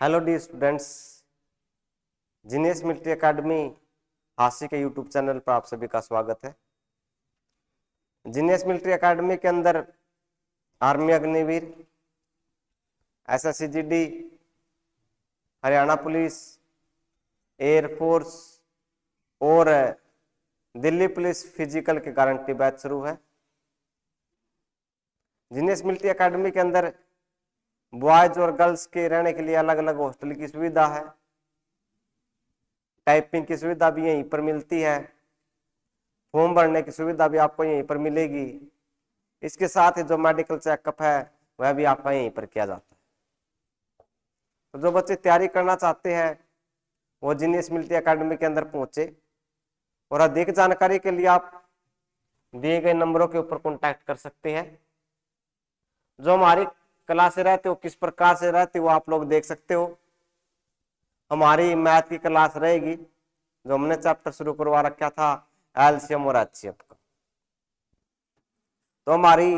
Hello the students, genius military academy Hansi के YouTube channel पर आप सभी का स्वागत है। जीनियस मिलिट्री एकेडमी के अंदर army Agniveer, SSC GD, Haryana police, air force और दिल्ली पुलिस फिजिकल के गारंटी बैच शुरू है। जीनियस मिलिट्री एकेडमी के अंदर बॉयज और गर्ल्स के रहने के लिए अलग अलग हॉस्टल की सुविधा है। टाइपिंग की सुविधा भी यहीं पर मिलती है। फॉर्म भरने की सुविधा भी आपको यहीं पर मिलेगी। इसके साथ ही जो मेडिकल चेकअप है वह भी आपका यहीं पर किया जाता है। तो जो बच्चे तैयारी करना चाहते हैं वो जीनियस मिलिट्री एकेडमी के अंदर पहुंचे और अधिक जानकारी के लिए आप दिए गए नंबरों के ऊपर कॉन्टैक्ट कर सकते हैं। जो हमारी क्लासें रहती हो किस प्रकार से रहती वो आप लोग देख सकते हो। हमारी मैथ की क्लास रहेगी, जो हमने चैप्टर शुरू करवा रखा था एलसीएम और एचसीएफ का। तो हमारी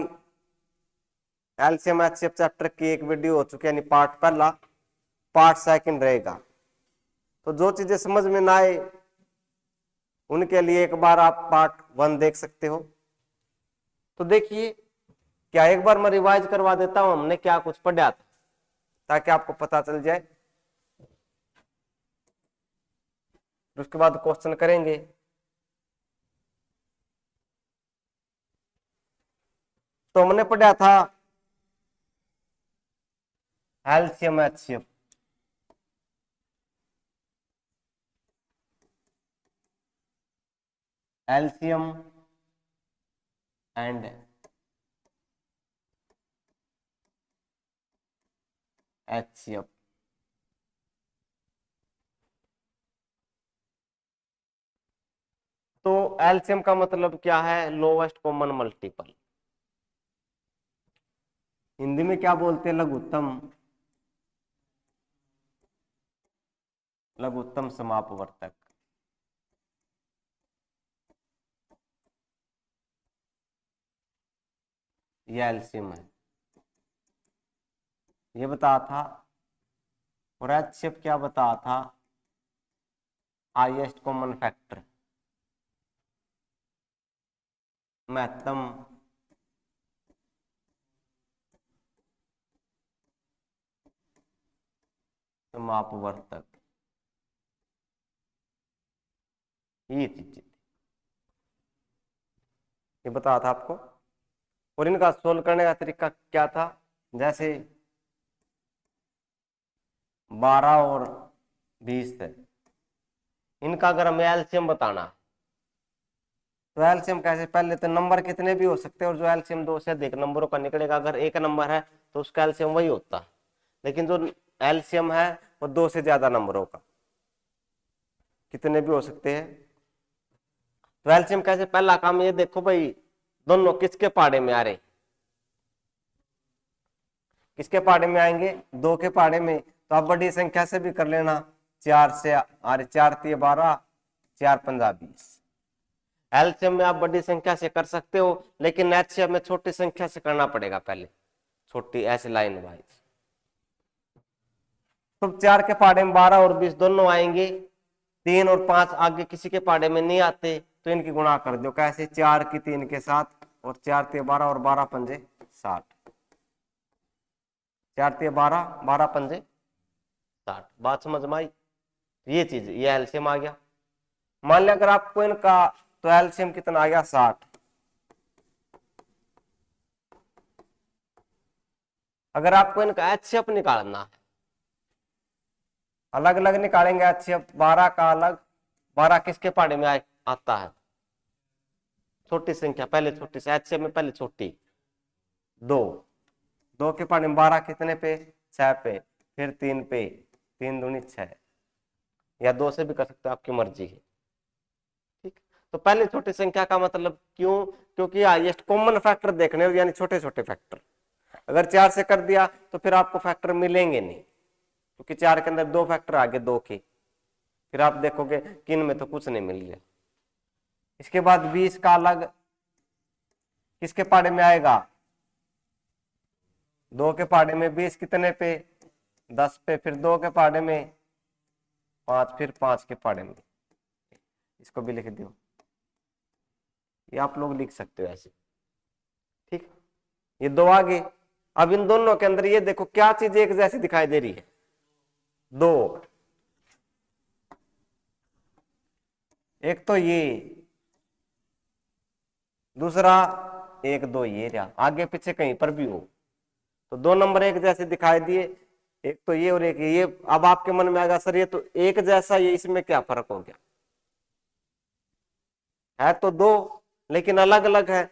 एलसीएम एचसीएफ चैप्टर की एक वीडियो हो चुकी है, यानी पार्ट पहला, पार्ट सेकंड रहेगा। तो जो चीजें समझ में ना आए उनके लिए एक बार आप पार्ट 1 देख सकते हो। तो देखिए, क्या एक बार मैं रिवाइज करवा देता हूं हमने क्या कुछ पढ़ा था, ताकि आपको पता चल जाए। उसके बाद क्वेश्चन करेंगे। तो हमने पढ़ा था LCM HCF, LCM and HCF. तो एलसीएम का मतलब क्या है? Lowest common multiple. हिंदी में क्या बोलते हैं? लघुत्तम समापवर्तक। यह एलसीएम है, ये बता था। और एचसीएफ क्या बता था? हाईएस्ट कॉमन फैक्टर, महत्तम समापवर्तक। ये चीज ये बता था आपको। और इनका सोल्व करने का तरीका क्या था? जैसे 12 और 20 है, इनका अगर हमें एलसीएम बताना तो एलसीएम कैसे? पहले तो नंबर कितने भी हो सकते हैं और जो एलसीएम 2 से अधिक नंबरों का निकलेगा, अगर एक नंबर है तो उसका एलसीएम वही होता है। लेकिन जो एलसीएम है वो 2 से ज्यादा नंबरों का, कितने भी हो सकते हैं। तो एलसीएम कैसे? पहला काम ये देखो भाई, दोनों किसके पहाड़े में आ रहे? किसके पहाड़े में आएंगे? 2 के पहाड़े में। तो आप बड़ी संख्या से भी कर लेना, 4 से आ रहे, 4 3 12, 4 5 20। एलसीएम में आप बड़ी संख्या से कर सकते हो, लेकिन एचसीएफ में छोटी संख्या से करना पड़ेगा पहले, छोटी ऐसे लाइन वाइज। तो 4 के पहाड़े में 12 और 20 दोनों आएंगे। 3 और 5 आगे किसी के पहाड़े में नहीं आते, तो इनकी गुणा कर दो। कैसे? 4 की 3 के साथ, और 4 3 12 और 12 पंजे 60। 4 3 12, 12 पंजे 60। बात समझ में आई? ये चीज, ये एलसीएम आ गया। मान लिया अगर आपको इनका, तो एलसीएम कितना आ गया? 60। अगर आपको इनका एचसीएफ निकालना है, अलग अलग निकालेंगे एचसीएफ। 12 का अलग, 12 किसके पहाड़े में आता है? छोटी संख्या, पहले छोटी से एचसीएफ में पहले छोटी। 2 2 के पहाड़े में 12 कितने पे? 6 पे। फिर 3 पे, 3 दूनी 6, या 2 से भी कर सकते हो, आपकी मर्जी है। ठीक। तो पहले छोटी संख्या का मतलब क्यों? क्योंकि हाईएस्ट कॉमन फैक्टर देखने हो, यानी छोटे छोटे फैक्टर। अगर 4 से कर दिया तो फिर आपको फैक्टर मिलेंगे नहीं, क्योंकि 4 के अंदर 2 फैक्टर आगे 2 के, फिर आप देखोगे कि इनमें तो कुछ नहीं मिल गया। इसके बाद 20 का अलग, किसके पहाड़े में आएगा? 2 के पहाड़े में। 20 कितने पे? 10 पे, फिर 2 के पहाड़े में 5, फिर 5 के पहाड़े में। इसको भी लिख दो, ये आप लोग लिख सकते हो ऐसे। ठीक, ये 2 आगे। अब इन दोनों के अंदर ये देखो क्या चीज एक जैसी दिखाई दे रही है, 2। एक तो ये, दूसरा 1 2 ये रहा, आगे पीछे कहीं पर भी हो तो 2 नंबर एक जैसे दिखाई दिए। एक तो ये और एक ये। अब आपके मन में आएगा सर ये तो एक जैसा, ये इसमें क्या फर्क हो गया? है तो 2 लेकिन अलग अलग है।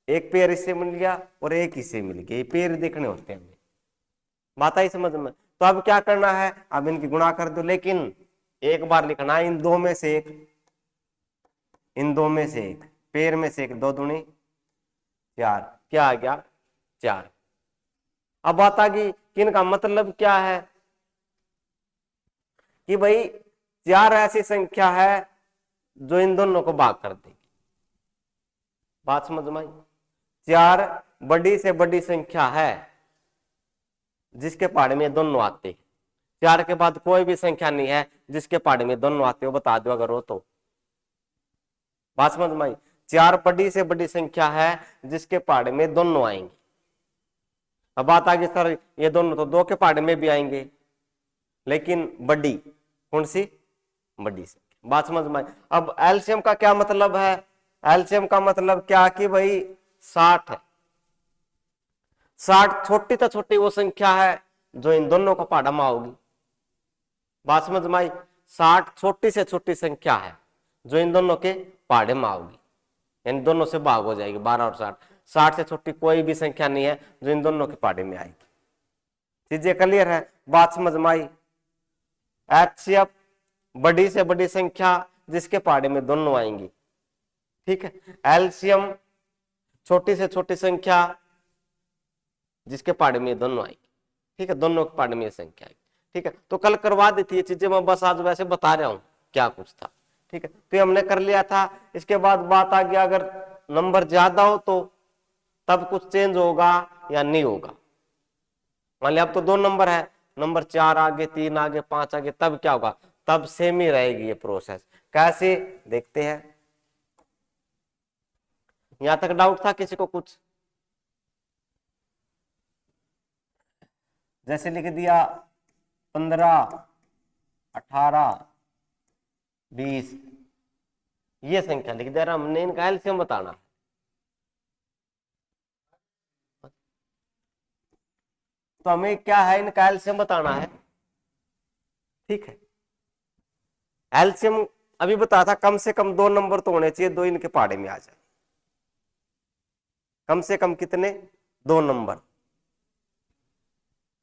एक पेयर इससे मिल गया और एक इससे मिल गया, ये पेयर देखने होते हैं हमें। बात आई समझ में? तो अब क्या करना है, अब इनकी गुणा कर दो, लेकिन एक बार लिखना है इन 2 में से एक, इन 2 में से एक, पेयर में से एक। 2 दूनी 4, क्या आ गया? 4। अब बात आ गई कि इनका मतलब क्या है, कि भाई 4 ऐसी संख्या है जो इन दोनों को भाग कर देगी। बात समझ में आई? 4 बड़ी से बड़ी संख्या है जिसके पहाड़े में दोनों आते हैं। 4 के बाद कोई भी संख्या नहीं है जिसके पहाड़े में दोनों आते हो, बता दो अगर हो तो। बात समझ में आई? 4 बड़ी से बड़ी संख्या है जिसके पहाड़े में दोनों आएंगे। अब बात आ गई सर ये दोनों तो 2 के पहाड़े में भी आएंगे, लेकिन बड़ी कौन सी? बड़ी संख्या। बात समझ में आई? अब एलसीएम का क्या मतलब है? एलसीएम का मतलब क्या कि भाई 60 है। 60 छोटी तो छोटी वो संख्या है जो इन दोनों का पहाड़ा में आओगी। बात समझ में आई? 60 छोटी से छोटी संख्या है जो इन दोनों के पहाड़े में आओगी, यानी दोनों से भाग हो जाएगी। 12 और 60, 60 से छोटी कोई भी संख्या नहीं है जो इन दोनों के पहाड़े में आएगी। चीजें क्लियर है? बात समझ में आई? एचसीएफ बड़ी से बड़ी संख्या जिसके पहाड़े में दोनों आएंगी। ठीक है। एलसीएम छोटी से छोटी संख्या जिसके पहाड़े में दोनों आएंगी। ठीक है, दोनों के पहाड़े में संख्या आएगी। ठीक है, तो कल करवा दी थी ये चीजें, मैं बस आज वैसे बता रहा हूं क्या कुछ था। ठीक है, तो ये हमने कर लिया था। इसके बाद बात आ गया अगर नंबर ज्यादा हो तो तब कुछ चेंज होगा या नहीं होगा। मान लिया अब तो 2 नंबर है, नंबर 4 आगे, 3 आगे, 5 आगे, तब क्या होगा? तब सेम ही रहेगी ये प्रोसेस। कैसे देखते हैं? यहां तक डाउट था किसी को कुछ? जैसे लिख दिया 15 18 20, ये संख्या लिख दिया, हमने इनका एलसीएम बताना। तो हमें क्या है, इनका एलसीएम बताना है। ठीक है, एलसीएम अभी बताया था कम से कम 2 नंबर तो होने चाहिए, 2 इनके पहाड़े में आ जाए। कम से कम कितने? 2 नंबर।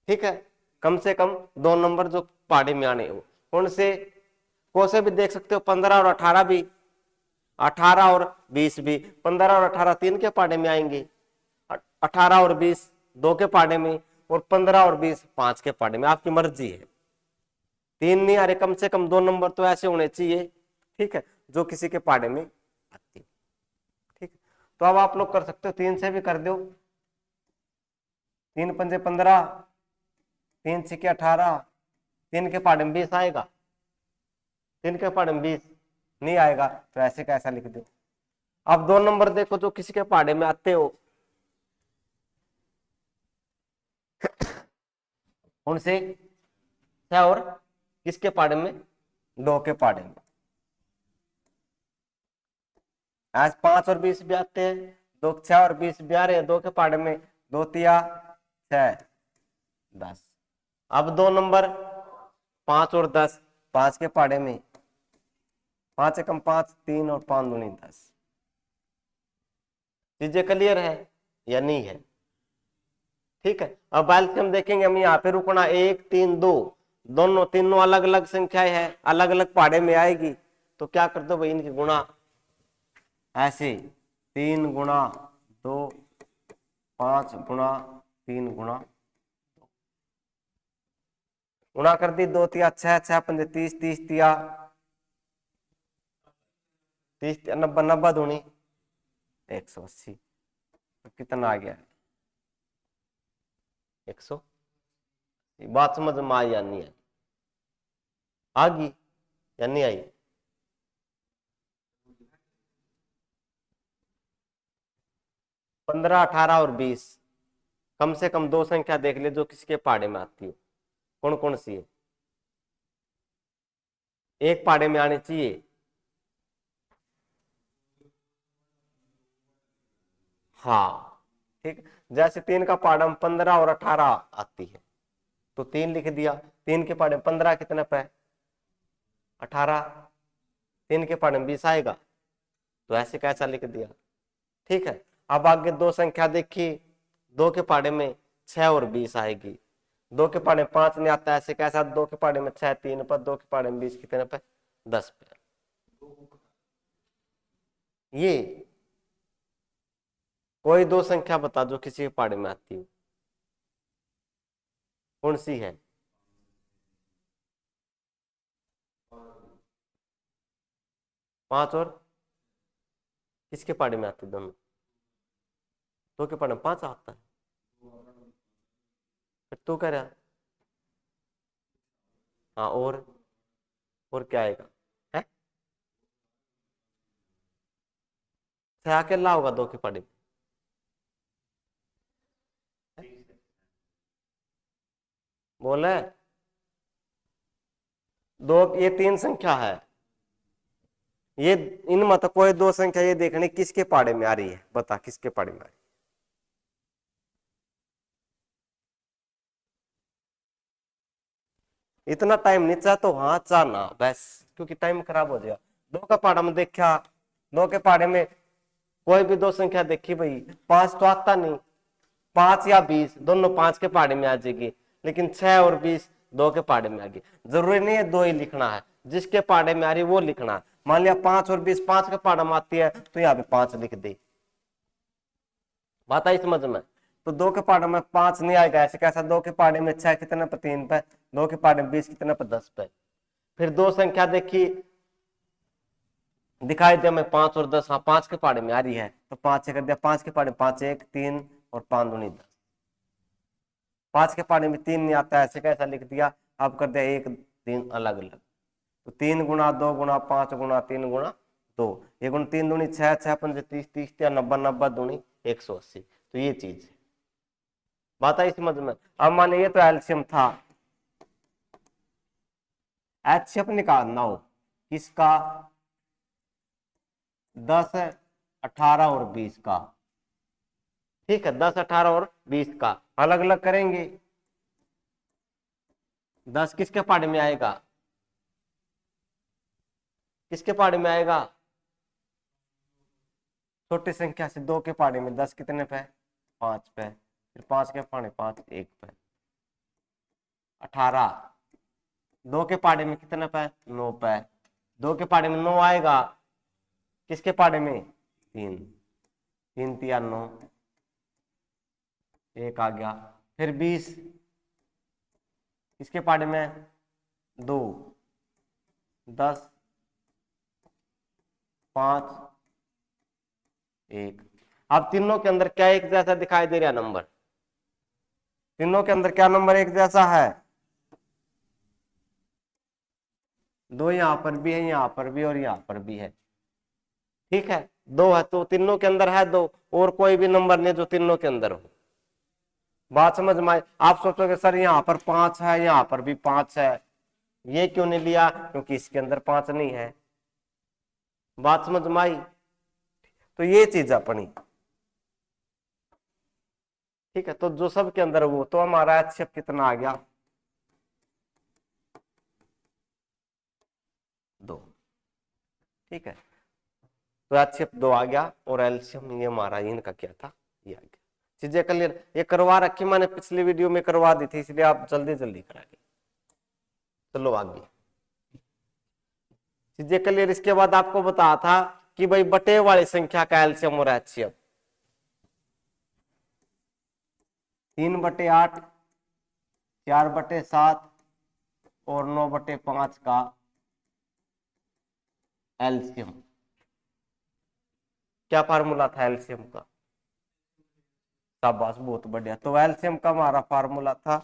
ठीक है, कम से कम 2 नंबर जो पहाड़े में आने हो। कौन से? कौन से भी देख सकते हो, 15 और 18 भी, 18 और 20 भी। 15 और 18 3 के पहाड़े में आएंगे, 18 और 20 2 के पहाड़े में, और 15 और 20 5 के पहाड़े में। आपकी मर्जी है, 3 नहीं आ रहे, कम से कम 2 नंबर तो ऐसे होने चाहिए। ठीक है, जो किसी के पहाड़े में आती। ठीक, तो अब आप लोग कर सकते हो, 3 से भी कर दो। 3 पंजे 15, 3 छक्के 18, 3 के पहाड़े में 20 आएगा? 3 के पहाड़े में 20 नहीं आएगा, तो ऐसे कैसा लिख दो। अब 2 नंबर देखो जो किसी के पहाड़े में आते हो, उनसे 6 और किसके पहाड़े में? 2 के पहाड़े में। आज 5 और 20 भी आते हैं, 2 6 और 20 भी आ रहे हैं 2 के पहाड़े में। 2 तिया 6 10। अब 2 नंबर 5 और 10 5 के पहाड़े में, 5 एकम 5, 3 और 5 दूनी 10। चीजें क्लियर है या नहीं है? ठीक है, अब एलसीएम देखेंगे हम, यहाँ पे रुकना 1 3 2, दोनों तीनों अलग अलग संख्याएं हैं, अलग अलग पहाड़े में आएगी। तो क्या कर दो भाई, इनकी गुणा ऐसे, 3 गुणा 2, 5 गुणा 3 गुणा, गुणा कर दी। 2 तिया 6, 6 पंजे 30, 30 तिया 30, 90 90 दूनी 180। तो कितना आ गया? 100। बात समझ में आई या नहीं आई? आ गई या नहीं आई? पंद्रह, 18 और 20, कम से कम दो संख्या देख ले जो किसी के पहाड़े में आती है। कौन कौन सी है? एक पहाड़े में आनी चाहिए। हाँ ठीक, जैसे 3 का पहाड़ा में 15 और 18 आती है, तो 3 लिख दिया। 3 के पहाड़े में 15 कितने पे? 18। 3 के पहाड़े में 20 आएगा, तो ऐसे कैसा लिख दिया। ठीक है, अब आगे दो संख्या देखी, 2 के पहाड़े में 6 और 20 आएगी। 2 के पहाड़े में 5 नहीं आता, ऐसे कैसा? 2 के पहाड़े में 6 3 पर, 2 के पहाड़े में 20 कितने पे? 10 पे। ये कोई दो संख्या बता जो किसी के पहाड़े में आती हो, कौन सी है? पांच और किसके पहाड़े में आती दोनों? 2 के पहाड़े में 5 आता है, फिर तू कह रहा। हाँ, और क्या आएगा? है 6 अकेला होगा 2 के पहाड़े में? बोले दो, ये 3 संख्या है। ये इनमें तो कोई दो संख्या ये देखनी किसके पहाड़े में आ रही है, बता किसके पहाड़े में आ रही है। इतना टाइम नहीं चाह तो हाँ चाहना बस, क्योंकि टाइम खराब हो जाएगा। 2 का पहाड़ा में देखा, 2 के पहाड़े में कोई भी दो संख्या देखी भाई, 5 तो आता नहीं, 5 या 20 दोनों 5 के पहाड़े में आ जाएगी, लेकिन 6 और 20 2 के पहाड़े में आ गई। जरूरी नहीं है 2 ही लिखना है, जिसके पहाड़े में आ रही वो लिखना है। मान लिया 5 और 20 5 के पहाड़े में आती है, तो यहाँ पे 5 लिख दे। बात आई समझ में? तो 2 के पहाड़े में 5 नहीं आएगा, ऐसे कैसा? 2 के पहाड़े में 6 कितने पे? 3 पे। 2 के पहाड़े में 20 कितने पे? 10 पे। फिर दो संख्या देखी, दिखाई दे मैं 5 और 10, हाँ 5 के पहाड़े में आ रही है, तो 5 से कर दिया। 5 के पहाड़े में 5 1 3 और 5 दूनी 10। 5 के पहाड़े में 3 नहीं आता है, ऐसे कैसा लिख दिया। अब कर दिया 1 3 अलग अलग, तो 3 गुणा 2 गुणा 5 गुणा 3 गुणा 2, ये गुण 3 दूनी 6 6 पंजे 30 30 90 90 दूनी 180। तो ये चीज है। बात आई समझ में? अब मान ये तो एल्शियम था, एचसीएफ निकालना हो किसका? 10 18 और 20 का। ठीक है, 10 18 और 20 का अलग अलग करेंगे। 10 किसके पहाड़े में आएगा? किसके पहाड़े में आएगा? छोटी संख्या से 2 के पहाड़े में 10 कितने पे? 5 पे। फिर 5 के पहाड़े 5 1 पे। 18 2 के पहाड़े में कितने पे? 9 पे। 2 के पहाड़े में 9 आएगा, किसके पहाड़े में? 3 3 3 9, 1 आ गया। फिर 20 किसके पहाड़े में? 2 10 5 1। अब तीनों के अंदर क्या एक जैसा दिखाई दे रहा नंबर? तीनों के अंदर क्या नंबर एक जैसा है? 2 यहां पर भी है, यहां पर भी और यहां पर भी है। ठीक है, 2 है तो तीनों के अंदर है 2, और कोई भी नंबर नहीं जो तीनों के अंदर हो। बात समझ में आई? आप सोचोगे सर यहाँ पर 5 है, यहाँ पर भी 5 है, ये क्यों नहीं लिया? क्योंकि इसके अंदर 5 नहीं है। बात समझ में आई? तो ये चीज अपनी। ठीक है, तो जो सबके अंदर वो, तो हमारा एचसीएफ कितना आ गया? 2। ठीक है, तो एचसीएफ 2 आ गया, और एलसीएम ये हमारा इनका क्या था, ये आ गया। चीजें क्लियर? ये करवा रखी मैंने पिछली वीडियो में करवा दी थी, इसलिए आप जल्दी जल्दी कराएंगे। चलो आगे चीजें क्लियर। इसके बाद आपको बताया था कि भाई बटे वाली संख्या का एलसीएम और एचसीएफ 3/8 4/7 और 9/5 का एलसीएम। क्या फार्मूला था एलसीएम का? शाबाश, बहुत बढ़िया। तो एलसीएम का हमारा फार्मूला था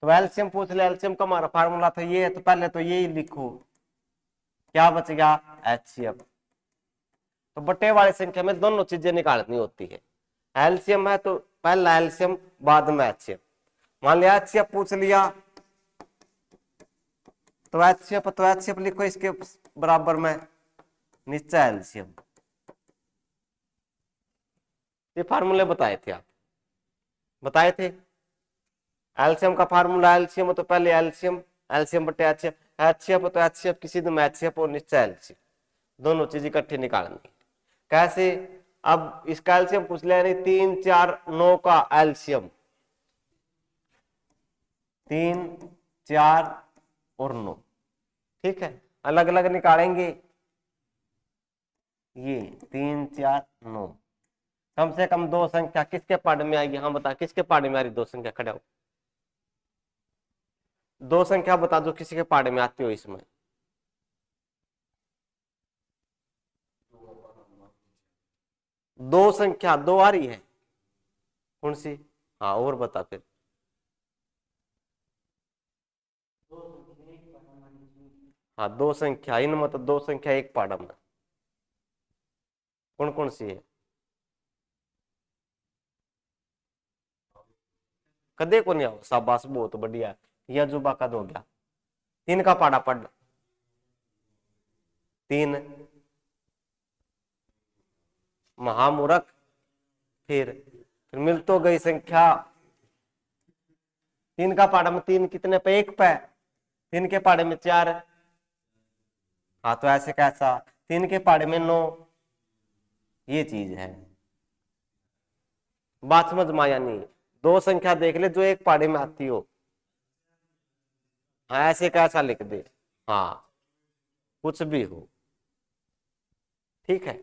तो एलसीएम पूछ ले, एलसीएम का हमारा फार्मूला था ये, तो पहले तो यही लिखो, क्या बच गया HCF। तो बटे वाली संख्या में दोनों चीजें निकालनी होती है, एलसीएम है तो पहला एलसीएम बाद में HCF। मान लिया HCF पूछ लिया, तो HCF लिखो इसके बराबर में नीचे एलसीएम। ये फार्मूले बताए थे, आप बताए थे एलसीएम का फार्मूला, एलसीएम हो तो पहले एलसीएम, एलसीएम बटे HCF, HCF हो तो HCF की सीधे में HCF और नीचे एलसीएम, दोनों चीज इकट्ठी निकालनी। कैसे, अब इसका एलसीएम पूछ लिया, 3 4 9 का एलसीएम, 3 4 और 9, ठीक है, अलग अलग निकालेंगे। ये 3 4 9, कम से कम दो संख्या किसके पार्ट में आएगी, हाँ बता किसके पार्ट में आ रही दो संख्या, खड़े हो, दो संख्या बता दो किसी के पार्ट में आती हो इसमें। दो संख्या दो आ रही है, कौन सी, हाँ और बता फिर। हाँ दो संख्या, इन मतलब दो संख्या एक पार्ट में, कौन कौन सी है, कदे को नहीं आओ, शाबाश बहुत बढ़िया, यह जुबा कद हो गया। 3 का पाड़ा पढ़, 3 महामूर्ख, फिर मिल तो गई संख्या, 3 का पाड़ा में 3 कितने पे, एक पे, 3 के पाड़े में 4, हाँ तो ऐसे कैसा, 3 के पाड़े में 9, ये चीज है, बात समझ में आया नहीं। दो संख्या देख ले जो एक पाड़े में आती हो, हाँ ऐसे कैसा लिख दे, हाँ कुछ भी हो, ठीक है।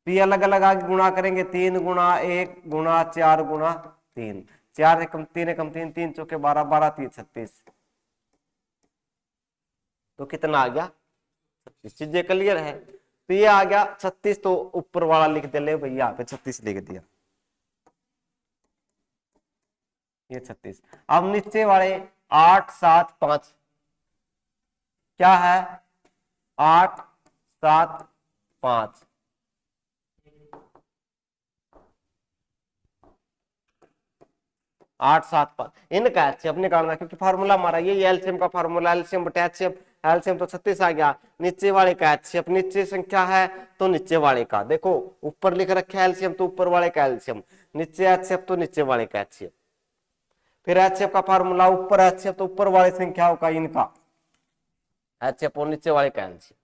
तो ये अलग अलग आगे गुणा करेंगे, 3 गुणा 1 गुणा 4 गुणा 3, 4 एकम 3 एकम 3, 3 चौके 12, 12 3 36, तो कितना आ गया 36, चीजें क्लियर है। तो ये आ गया 36, तो ऊपर वाला लिख दे ले भैया, यहाँ पे 36 लिख दिया, ये 36। अब नीचे वाले 8 7 5 क्या है, 8 7 5, 8 7 5, इनका एचसीएफ निकालना, क्योंकि फार्मूला हमारा ये एलसीएम का फार्मूला, एलसीएम बटे एचसीएफ, एलसीएम तो 36 आ गया, नीचे वाले का एचसीएफ, नीचे संख्या है तो नीचे वाले का, देखो ऊपर लिख रखा है एलसीएम तो ऊपर वाले का एलसीएम, नीचे एचसीएफ तो नीचे वाले का एचसीएफ, फिर एचसीएफ का फार्मूला ऊपर एचसीएफ तो ऊपर वाले संख्याओं का इनका एचसीएफ और नीचे वाले का एलसीएम,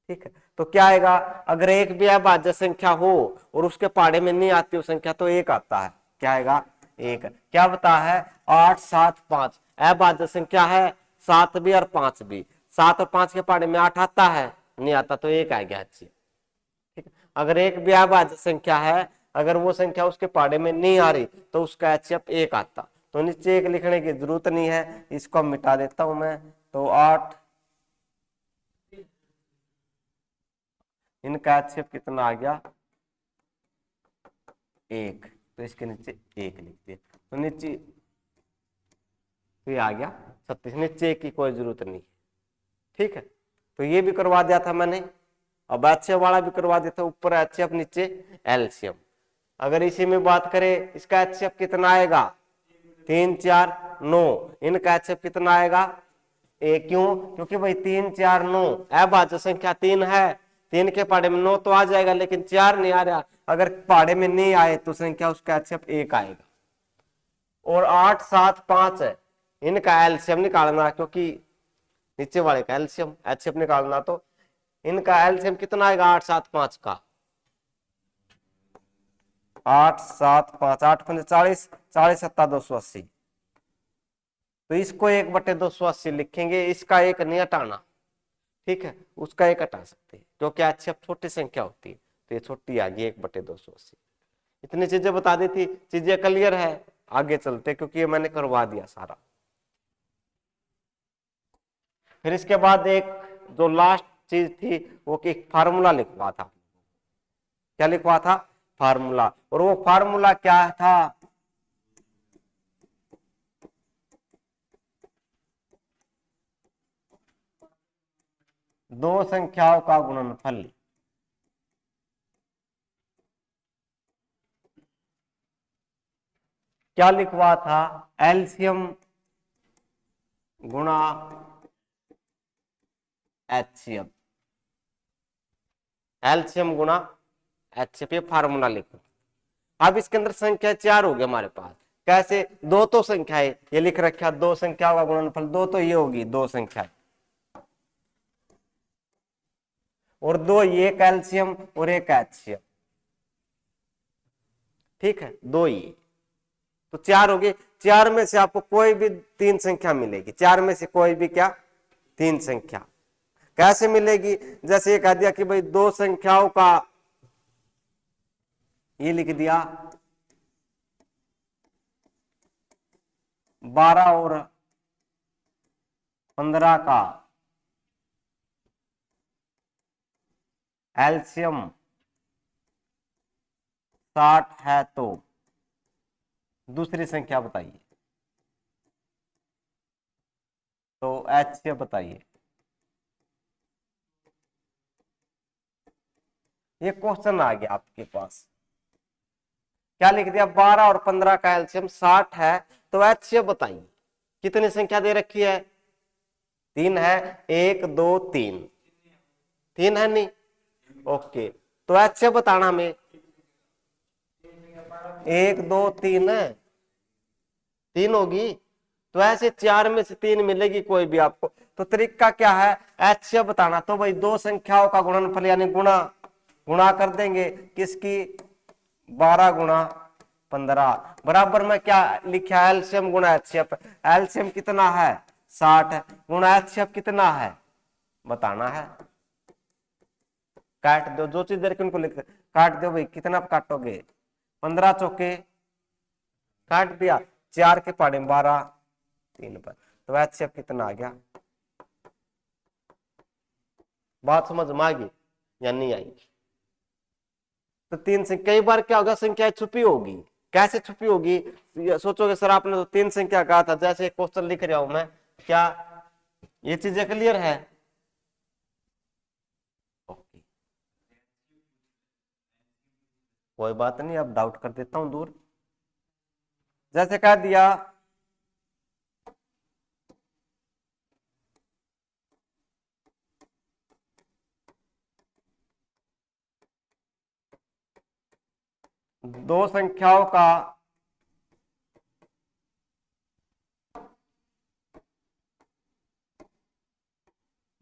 ठीक है। तो क्या आएगा, अगर एक भी अभाज्य संख्या हो और उसके पाड़े में नहीं आती वो संख्या तो एक आता है, क्या आएगा एक, क्या बता है 8 7 5 अभाज्य संख्या है, 7 भी और 5 भी, 7 और 5 के पाड़े में 8 आता है, नहीं आता तो एक आएगा अच्छी, ठीक है। अगर एक भी अभाज्य संख्या है, अगर वो संख्या उसके पाड़े में नहीं आ रही तो उसका एचसीएफ एक आता, तो नीचे एक लिखने की जरूरत नहीं है, इसको मिटा देता हूं मैं, तो 8, इनका एचसीएफ कितना आ गया एक, तो इसके नीचे एक लिख दिया, तो नीचे तो ये आ गया 36, नीचे एक की कोई जरूरत नहीं, ठीक है। तो ये भी करवा दिया था मैंने, अब एचसीएफ वाला भी करवा दिया था, ऊपर एचसीएफ नीचे एलसीएम। अगर इसी में बात करें इसका एचसीएफ कितना आएगा 3 4 9, इनका एचसीएफ कितना आएगा एक, क्यों, क्योंकि भाई 3 4 9 अभाज्य संख्या 3 है, 3 के पाड़े में 9 तो आ जाएगा, लेकिन 4 नहीं आ रहा, अगर पाड़े में नहीं आए तो संख्या उसका एचसीएफ एक आएगा। और 8 7 5 है, इनका एलसीएम निकालना, क्योंकि नीचे वाले का एलसीएम एचसीएफ निकालना, तो इनका एलसीएम कितना आएगा 8 7 5 का, 8 7 5, 8 5 40, 40 7 280, तो इसको 1/280 लिखेंगे, इसका एक नहीं हटाना, ठीक है, उसका एक हटा सकते हैं, क्योंकि एचसीएफ छोटी संख्या होती है, तो ये छोटी आ गई 1/280। इतनी चीजें बता दी थी, चीजें क्लियर है, आगे चलते क्योंकि ये मैंने करवा दिया सारा। फिर इसके बाद एक जो लास्ट चीज थी वो कि फार्मूला लिखवा था, क्या लिखवा था फार्मूला, और वो फार्मूला क्या था, दो संख्याओं का गुणनफल क्या लिखवा था, एलसीएम गुणा एचसीएफ, एलसीएम गुणा एचसीएफ, ये फार्मूला लिखो। अब इसके अंदर संख्या 4 हो गई हमारे पास, कैसे, दो तो संख्या है, ये लिख रखा दो संख्याओं का गुणनफल, दो तो ये होगी दो संख्या, और दो ये कैल्शियम और एक एचसीएफ, ठीक है, दो ये, तो 4 हो गए। 4 में से आपको कोई भी 3 संख्या मिलेगी, 4 में से कोई भी क्या 3 संख्या, कैसे मिलेगी, जैसे ये कह दिया कि भाई दो संख्याओं का, ये लिख दिया 12 और 15 का एलसीएम 60 है, तो दूसरी संख्या बताइए, तो एचसीएफ बताइए। ये क्वेश्चन आ गया आपके पास, क्या लिख दिया, 12 और 15 का एलसीएम 60 है, तो एचसीएफ बताइए। कितनी संख्या दे रखी है, 3 है, 1 2 3, 3 है नहीं, ओके, तो एचसीएफ बताना हमें, 1 2 3 है, 3 होगी, तो ऐसे 4 में से 3 मिलेगी कोई भी आपको, तो तरीका क्या है, एचसीएफ बताना, तो भाई दो संख्याओं का गुणनफल यानी गुणा कर देंगे किसकी, 12 गुणा 15 बराबर में क्या लिखा, एलसीएम गुणा एचसीएफ, एलसीएम कितना है 60 है, गुणा एचसीएफ कितना है बताना है, काट दो, जो चीज दे रखी उनको लिख काट दो भाई, कितना काटोगे, 15 चौके काट दिया, 4 के पहाड़े 12 3 पर, तो एचसीएफ कितना आ गया, बात समझ में आ गई या नहीं आई, तो 3 से कई बार क्या होगा, संख्या छुपी होगी, कैसे छुपी होगी, सोचोगे सर आपने तो 3 संख्या कहा था, जैसे क्वेश्चन लिख रहा हूं मैं, क्या ये चीजें क्लियर है, ओके, कोई बात नहीं, अब डाउट कर देता हूं दूर, जैसे कह दिया दो संख्याओं का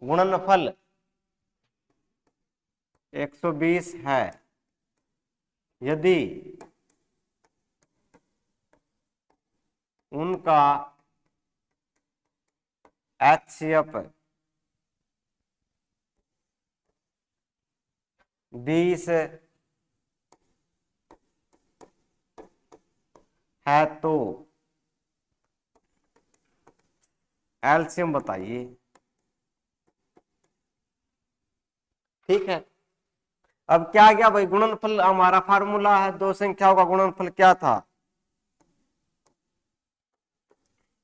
गुणनफल 120 है, यदि उनका एचसीएफ 20 है, तो एलसीएम बताइए, ठीक है। अब क्या गया भाई, गुणनफल हमारा फार्मूला है, दो संख्याओं का गुणनफल क्या था,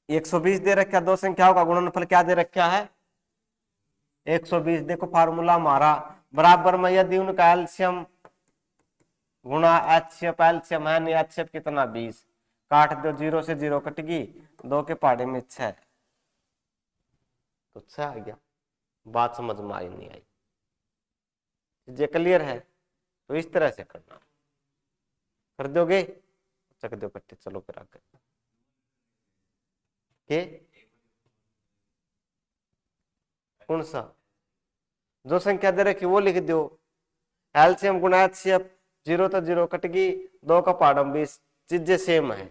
120 दे रखा, दो संख्याओं का गुणनफल क्या दे रखा है 120, देखो फार्मूला हमारा बराबर में, यदि उनका एलसीएम गुणा एचसीएफ, एलसीएम है नहीं, एचसीएफ कितना 20, काट दो, 0 से 0 कट गई, 2 के पहाड़े में 6, तो 6 आ गया, बात समझ में आई नहीं आई, ये क्लियर है, तो इस तरह से करना, कर दोगे, चक दो कट्टे, चलो फिर आगे के, कौन सा, जो संख्या दे रखी वो लिख दो, एलसीएम गुणा एचसीएफ, 0 तो 0 कट गई, 2 का पहाड़ा 20, चीजें सेम है,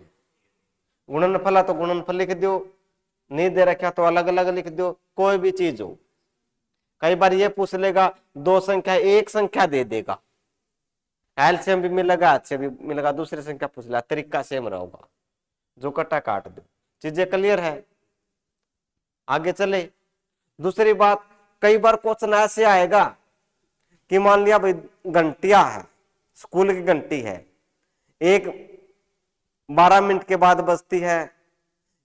गुणनफल तो गुणनफल लिख दो, नहीं दे रखा तो अलग अलग लिख दो, कोई भी चीज हो, कई बार ये पूछ लेगा दो संख्या, एक संख्या दे देगा, एलसीएम भी मिलेगा, एचसीएफ भी मिलेगा, दूसरी संख्या पूछ लेगा, तरीका सेम रहेगा, जो कटा काट दो, चीजें क्लियर है, आगे चले। दूसरी बात, कई बार क्वेश्चन ऐसे आएगा कि मान लिया भाई घंटिया है, स्कूल की घंटी है, एक 12 मिनट के बाद बजती है,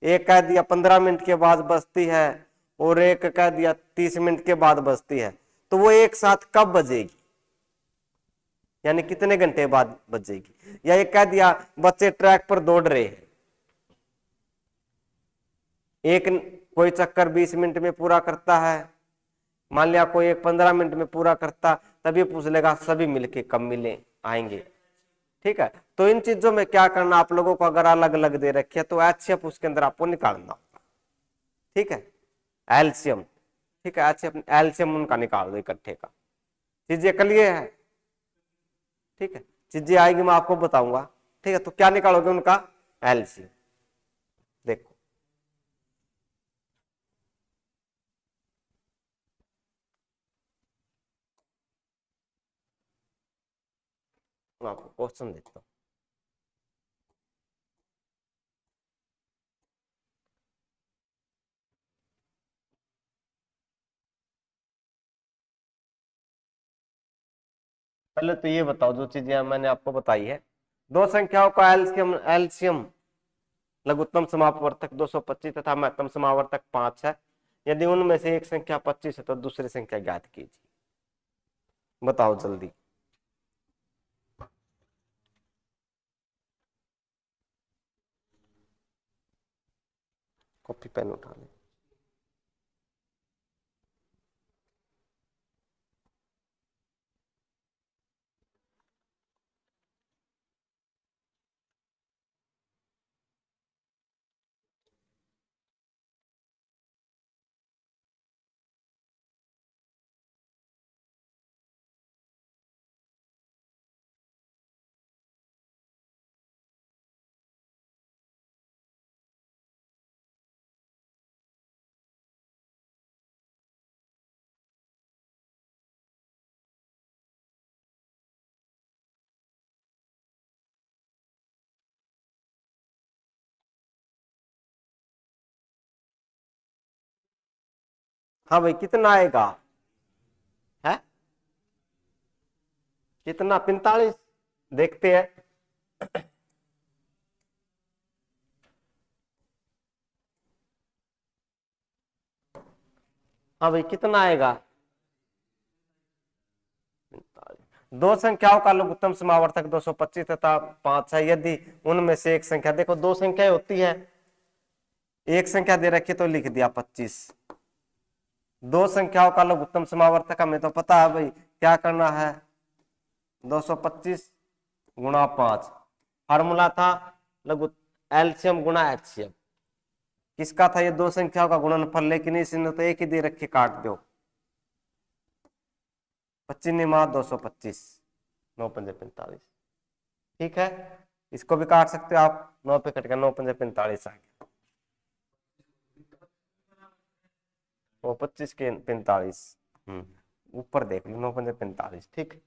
एक कह दिया 15 मिनट के बाद बजती है, और एक कह दिया 30 मिनट के बाद बजती है, तो वो एक साथ कब बजेगी, यानी कितने घंटे बाद बजेगी। या ये कह दिया बच्चे ट्रैक पर दौड़ रहे हैं, एक कोई चक्कर 20 मिनट में पूरा करता है, मान लिया कोई एक 15 मिनट में पूरा करता, तभी पूछ लेगा सभी मिलके कब मिले आएंगे। ठीक है, तो इन चीजों में क्या करना आप लोगों को, अगर अलग अलग दे रखे है तो एचसीएफ उसके अंदर आपको निकालना होगा। ठीक है, एलसीएम, ठीक है, एचसीएफ एलसीएम उनका निकाल दो इकट्ठे का। चीजें क्लियर है, ठीक है, चीजें आएगी मैं आपको बताऊंगा। ठीक है, तो क्या निकालोगे उनका एलसीएम, देखो मैं आपको क्वेश्चन देता हूँ। पहले तो ये बताओ जो चीजें मैंने आपको बताई है, दो संख्याओं का एलसीएम, एलसीएम लघुत्तम समापवर्तक 225 तथा महत्तम समावर्तक 5 है। यदि उनमें से एक संख्या 25 है तो दूसरी संख्या ज्ञात कीजिए। बताओ जल्दी। कॉपी पेन उठा ले। हाँ भाई कितना आएगा, है कितना, 45, देखते हैं। हाँ भाई कितना आएगा, 45। दो संख्याओं का लघुत्तम समावर्तक 225 तथा 5 है। यदि उनमें से एक संख्या, देखो दो संख्याएं होती है, एक संख्या दे रखी तो लिख दिया 25। दो संख्याओं का लघुत्तम समावर्तक हमें तो पता है भाई, क्या करना है, 225 गुणा 5, फार्मूला था लघु एलसीएम गुणा एचसीएम। किसका था, ये दो संख्याओं का गुणनफल, लेकिन इसने तो एक ही दे रखे, काट दो 25 निमा 225, 9 पंजे 45। ठीक है, इसको भी काट सकते हो आप, 9 पे कट गया, 9 पंजे 45 आ गया, वो 25 के 45। ऊपर देख लो, 9 पंजे 45। ठीक।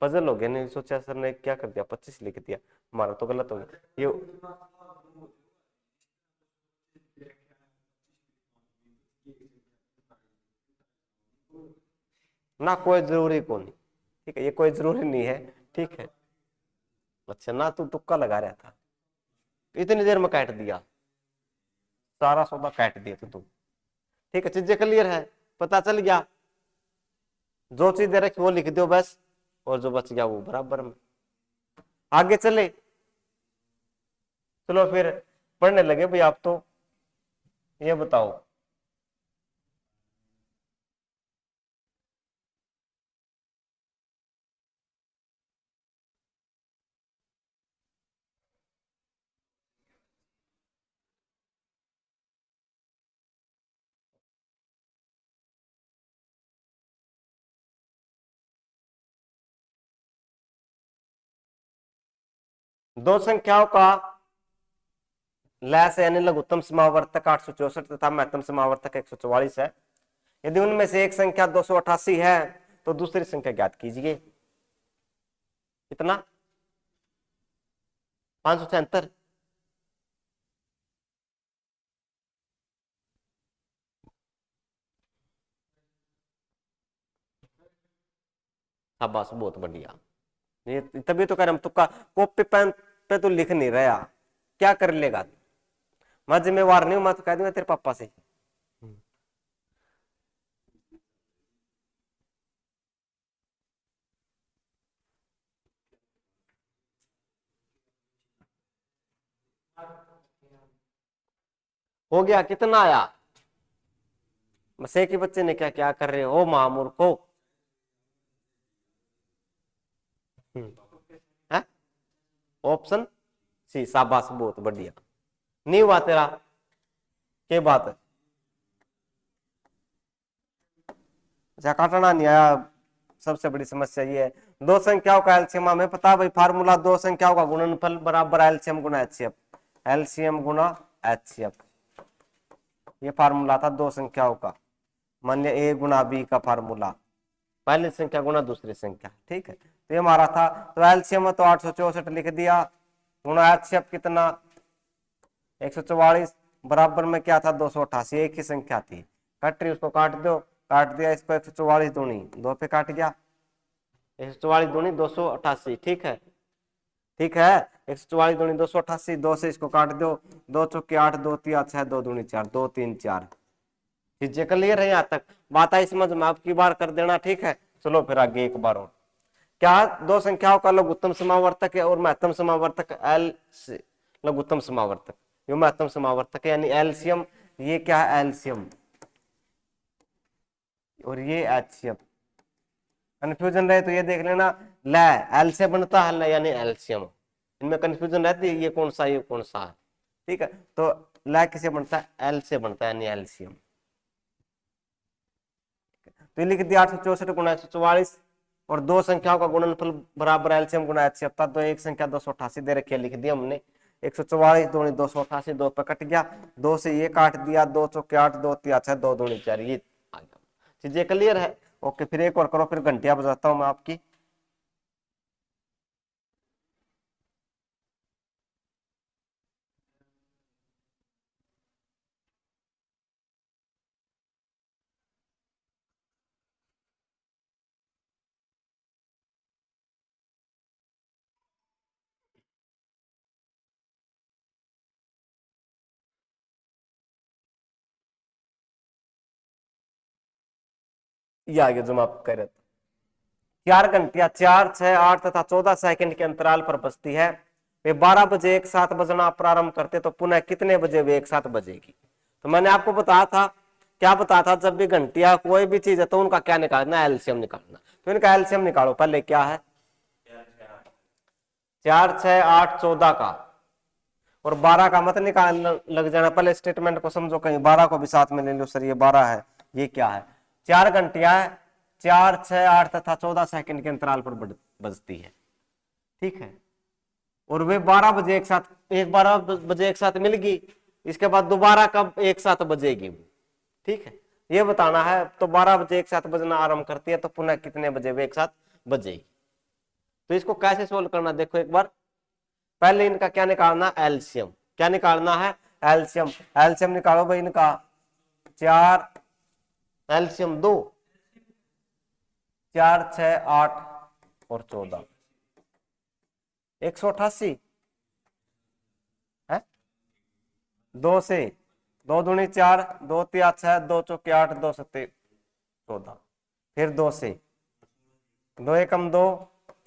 पजल हो गया, नहीं सोचा सर ने क्या कर दिया, 25 लिख दिया, हमारा तो गलत हो गया ये। ना कोई जरूरी को नहीं, ठीक है, ये कोई जरूरी नहीं है। ठीक है, अच्छा ना तू तुक्का लगा रहा था, इतनी देर में काट दिया, सारा सौदा काट दिया तू। ठीक है, चीजें क्लियर है, पता चल गया, जो चीज दे रखी वो लिख दो बस, और जो बच गया वो बराबर में। आगे चले, चलो फिर पढ़ने लगे भाई आप तो, ये बताओ। दो संख्याओं का लैस यानी लघुत्तम समावर्तक 864 तथा महत्तम समावर्तक 144 है। यदि उनमें से एक संख्या 288 है तो दूसरी संख्या ज्ञात कीजिए। कितना, 576। हाँ बस बहुत बढ़िया, ये तभी तो कह रहे हम तुक्का, कॉपी पेन पे तो लिख नहीं रहा, क्या कर लेगा, मैं जिम्मेवार नहीं हूं, मैं तो कह दूंगा तेरे पापा से। हो गया, कितना आया? मसे के बच्चे ने क्या क्या कर रहे हो महामूर्ख को? है ऑप्शन सी, शाबाश, बहुत बढ़िया। नहीं हुआ तेरा, क्या बात है? अच्छा, काटना नहीं आया, सबसे बड़ी समस्या ये है। दो संख्याओं का एलसीएम हमें पता है भाई, फार्मूला दो संख्याओं का गुणनफल बराबर एलसीएम गुना एचसीएफ, एलसीएम गुना एचसीएफ, ये फार्मूला था दो संख्याओं का। मान लिया ए गुना बी का फार्मूला, पहली संख्या गुना दूसरी संख्या, ठीक है। तो ये हमारा था, तो एलसीएम तो 864 लिख दिया, गुना एचसीएफ कितना 144, बराबर में क्या था 288, एक ही संख्या थी, कट रही, उसको काट दो, काट दिया इसको, 144 दूनी दो पे काट गया, 144 दूनी 288, ठीक है, ठीक है, 144 दूनी 288, दो से इसको काट दो, दो चौके 8, दो तिया 6, दो दूनी 4, 2 3 4। चीजें क्लियर है यहाँ तक? बात आई समझ में? आपकी बार कर देना, ठीक है। चलो फिर आगे एक बार और, क्या दो संख्याओं का लघुत्तम समावर्तक है और महत्तम समावर्तक एल से, लघुत्तम समावर्तक ये महत्तम समावर्तक है, यानी एलसीएम, ये क्या है एलसीएम, और ये एचसीएफ। कंफ्यूजन रहे तो ये देख लेना, लै एल से बनता है लै यानी एलसीएम, इनमें कंफ्यूजन रहती है ये कौन सा ये कौन सा है, ठीक है। तो लै किसे बनता है? एल से बनता है, यानी एलसीएम। तो लिख दिया 864 गुना 144, और दो संख्याओं का गुणनफल बराबर एलसीएम गुना एचसीएफ था, तो एक संख्या 288 दे रखी है, लिख दिया हमने, 144 दूनी 288, दो पे कट गया, दो से ये काट दिया, दो चौके 8, दो तिया 6, दो दूनी 4, ये आ गया। चीजें क्लियर है? ओके, फिर एक और करो, फिर घंटिया बजाता हूं मैं आपकी। ये आगे जो आप कह रहे थे, 4 घंटिया 4, 6, 8 तथा 14 सेकंड के अंतराल पर बजती है, वे 12 बजे एक साथ बजना प्रारंभ करते तो पुनः कितने बजे वे एक साथ बजेगी? तो मैंने आपको बताया था, क्या बताया था, जब भी घंटिया कोई भी चीज है तो उनका क्या निकालना? एलसीएम निकालना। तो इनका एलसीएम निकालो, पहले क्या है 4, 6, 8, 14 का, और 12 का मत निकाल लग जाना, पहले स्टेटमेंट को समझो, कहीं 12 को भी साथ में ले लो, सर ये 12 है, ये क्या है? 4 घंटिया है, 4, 6, 8 तथा 14 सेकंड के अंतराल पर बजती है, ठीक है, और वे 12 बजे एक साथ, एक 12 बजे एक साथ मिलगी, इसके बाद दोबारा कब एक साथ बजेगी, ठीक है, ये बताना है। तो 12 बजे एक साथ बजना आरंभ करती है तो पुनः कितने बजे वे एक साथ बजेगी? तो इसको कैसे सोल्व करना, देखो एक बार, पहले इनका क्या निकालना? एलसीएम। क्या निकालना है? एलसीएम। एलसीएम निकालो भाई इनका, 4 एलसीएम 2, 4, 6, 8 और 14, 188 है, 2 से 2 दूनी 4, 2 तिया 6, 2 चौके 8, 2 सत्ते 14, फिर 2 से 2 एकम 2,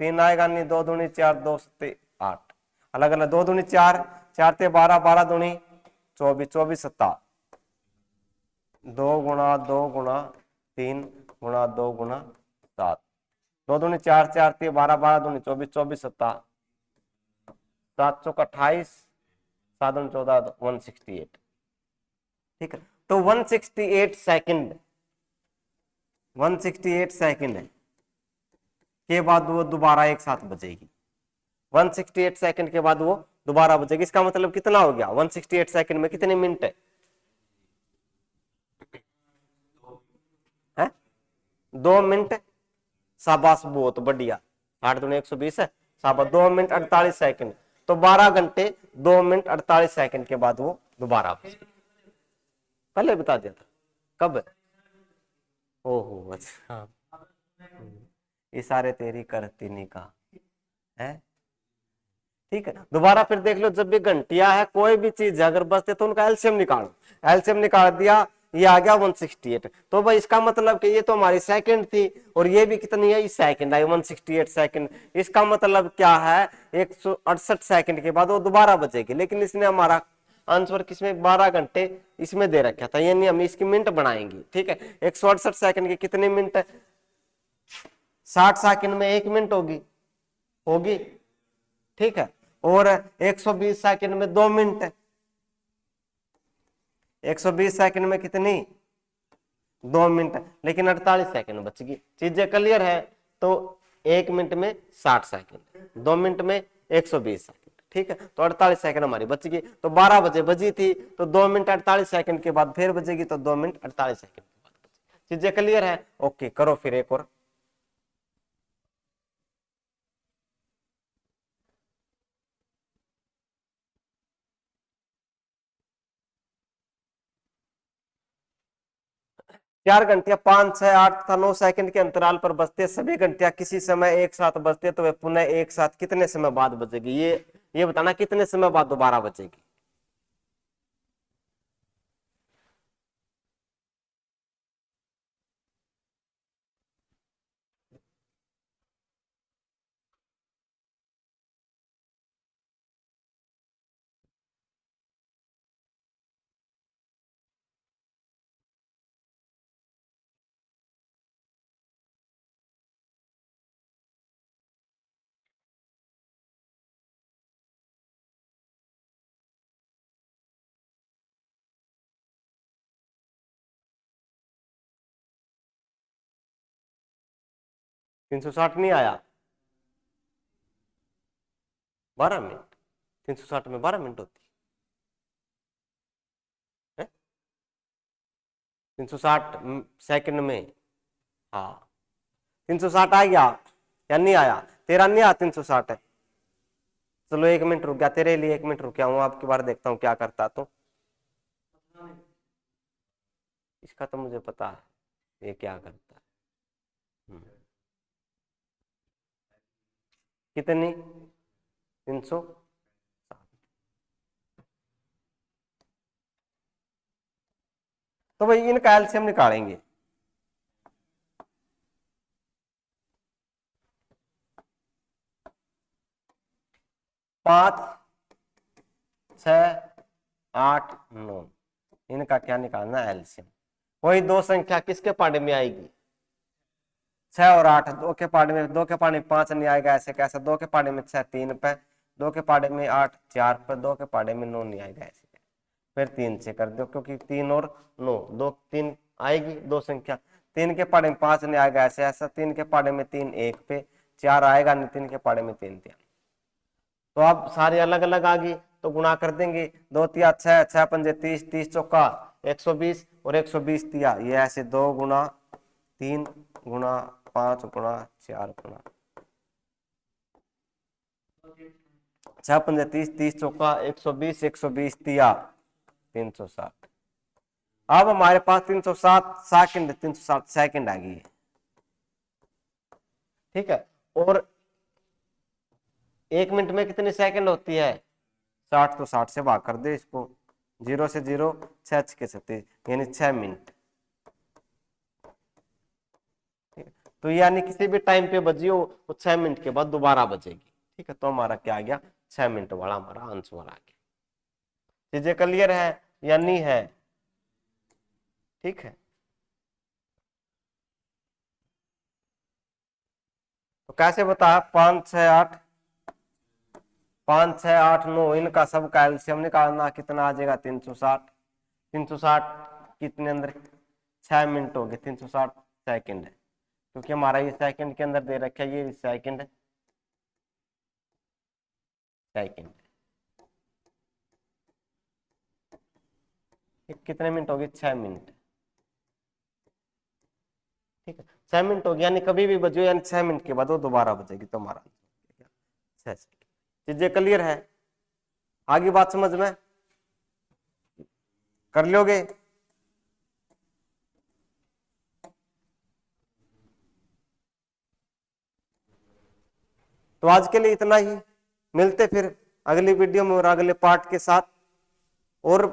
3 आएगा नहीं, 2 दूनी 4, 2 सत्ते 8, अलग अलग, 2 दूनी 4, 4 ते 12, 12 दूनी 24, 24 सत्ता 2 गुणा 2 गुणा 3 गुणा 2 गुणा 7, 2 दूनी 4, 4 ते 12, 12 दूनी 24, 24 सत्ता 7 चौक 28, 7 दूनी 14, 168, ठीक है। तो 168 सेकंड, 168 सेकंड के बाद वो दोबारा एक साथ बजेगी, 168 सेकंड के बाद वो दोबारा बजेगी। इसका मतलब कितना हो गया? 168 सेकंड में कितने मिनट है? 2 मिनट, शाबाश, बहुत बढ़िया, 8 दूनी 120 है, शाबाश, 2 मिनट 48 सेकंड, तो 12 घंटे 2 मिनट 48 सेकंड के बाद वो दोबारा बजेगी। पहले बता दिया था, कब? ओहो अच्छा, इशारे तेरी करती निगाह है, ठीक है। दोबारा फिर देख लो, जब भी घंटिया है कोई भी चीज अगर बजते तो उनका एलसीएम निकालो, एलसीएम निकाल दिया, ये आ गया 168, तो भाई इसका मतलब कि ये तो हमारी सेकंड थी, और ये भी कितनी है? सेकंड आई, 168 सेकंड। इसका मतलब क्या है? 168 सेकंड के बाद वो दोबारा बजेगी, लेकिन इसने हमारा आंसर किसमें 12 घंटे इसमें दे रखा था, यानी हम इसकी मिनट बनाएंगे। ठीक है, 168 सेकंड के कितने मिनट है, 60 सेकंड में 1 मिनट होगी होगी ठीक है, और 120 सेकंड में 2 मिनट है, 120 सेकंड में कितनी 2 मिनट, लेकिन 48 सेकंड बच गई। चीजें क्लियर है, तो 1 मिनट में 60 सेकंड, 2 मिनट में 120 सेकंड। ठीक है, तो 48 सेकंड हमारी बच गई। तो 12 बजे बजी थी, तो 2 मिनट 48 सेकंड के बाद फिर बजेगी, तो 2 मिनट 48 सेकंड के बाद बजेगी। चीजें क्लियर है, ओके करो फिर एक और। चार घंटिया 5, 6, 8 तथा 9 सेकंड के अंतराल पर बजते सभी घंटिया किसी समय एक साथ बजते, तो वे पुनः एक साथ कितने समय बाद बजेगी, ये बताना कितने समय बाद दोबारा बजेगी। तीन सौ साठ नहीं आया, 12 मिनट, 360 में 12 मिनट होती है, 360 सेकंड में। हाँ 360 आ गया या नहीं आया, तेरा नहीं आया 360 है। चलो 1 मिनट रुक गया, तेरे लिए 1 मिनट रुक गया हूँ, आपकी बार देखता हूँ क्या करता। तो इसका तो मुझे पता है ये क्या करता है। कितनी 300, तो भाई इनका एलसीएम निकालेंगे। 5, 6, 8, 9, इनका क्या निकालना एलसीएम। वही दो संख्या किसके पार्ट में आएगी, 6 और 8, 2 के पार्ट में, 2 के पार्ट में 5 नहीं आएगा, ऐसे कैसे, 2 के पार्ट में 6 3 पे, 2 के पार्ट में 8 4 पे, 2 के पार्ट में 9 नहीं आएगा, ऐसे फिर 3 से कर दो, क्योंकि 3 और 9, 2 3 आएगी दो संख्या। 3 के पार्ट में 5 नहीं आएगा, ऐसे ऐसा, 3 के पार्ट में 3 1 पे, 4 आएगा नहीं, 3 के पार्ट में 3 3। तो अब सारे अलग अलग आ गई, तो गुणा कर देंगे, 2 तिया 6, 6 पंजे 30, 30 चौका 120 और 120 तिया, ये ऐसे 2 गुणा 3 गुणा 5 गुणा 4 गुणा 6 पंजे 30, 30 चौका 120, 120 तिया 360। अब हमारे पास 307 सेकंड, 307 सेकंड आ गई है। ठीक है, और 1 मिनट में कितनी सेकंड होती है, 60, तो 60 से भाग कर दे इसको, 0 से 0, 6 के 36, यानी 6 मिनट। तो यानी किसी भी टाइम पे बजी हो, वो 6 मिनट के बाद दोबारा बजेगी। ठीक है, तो हमारा क्या आ गया, 6 मिनट वाला हमारा आंसर आ गया। चीजें क्लियर है या नहीं है, ठीक है। तो कैसे बता, 5, 6, 8, 5, 6, 8, 9, इनका सब का एलसीएम निकालना, कितना आ जाएगा 360, 360 कितने अंदर 6 मिनट हो गए, 360 सेकंड है, क्योंकि हमारा ये सेकंड के अंदर दे रखा है, ये सेकंड सेकंड कितने मिनट हो गए, 6 मिनट। ठीक है, 6 मिनट हो गया, यानी कभी भी बजो, यानी 6 मिनट के बाद वो दोबारा बजेगी, तो हमारा 6 सेकंड। चीजें क्लियर है, आगे बात समझ में कर लोगे। तो आज के लिए इतना ही, मिलते फिर अगली वीडियो में और अगले पार्ट के साथ। और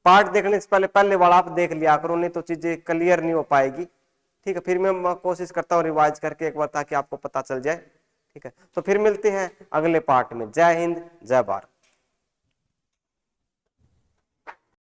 पार्ट देखने से पहले पहले वाला आप देख लिया करो, नहीं तो चीजें क्लियर नहीं हो पाएगी। ठीक है, फिर मैं कोशिश करता हूँ रिवाइज करके एक बार, ताकि आपको पता चल जाए। ठीक है, तो फिर मिलते हैं अगले पार्ट में। जय हिंद, जय भारत।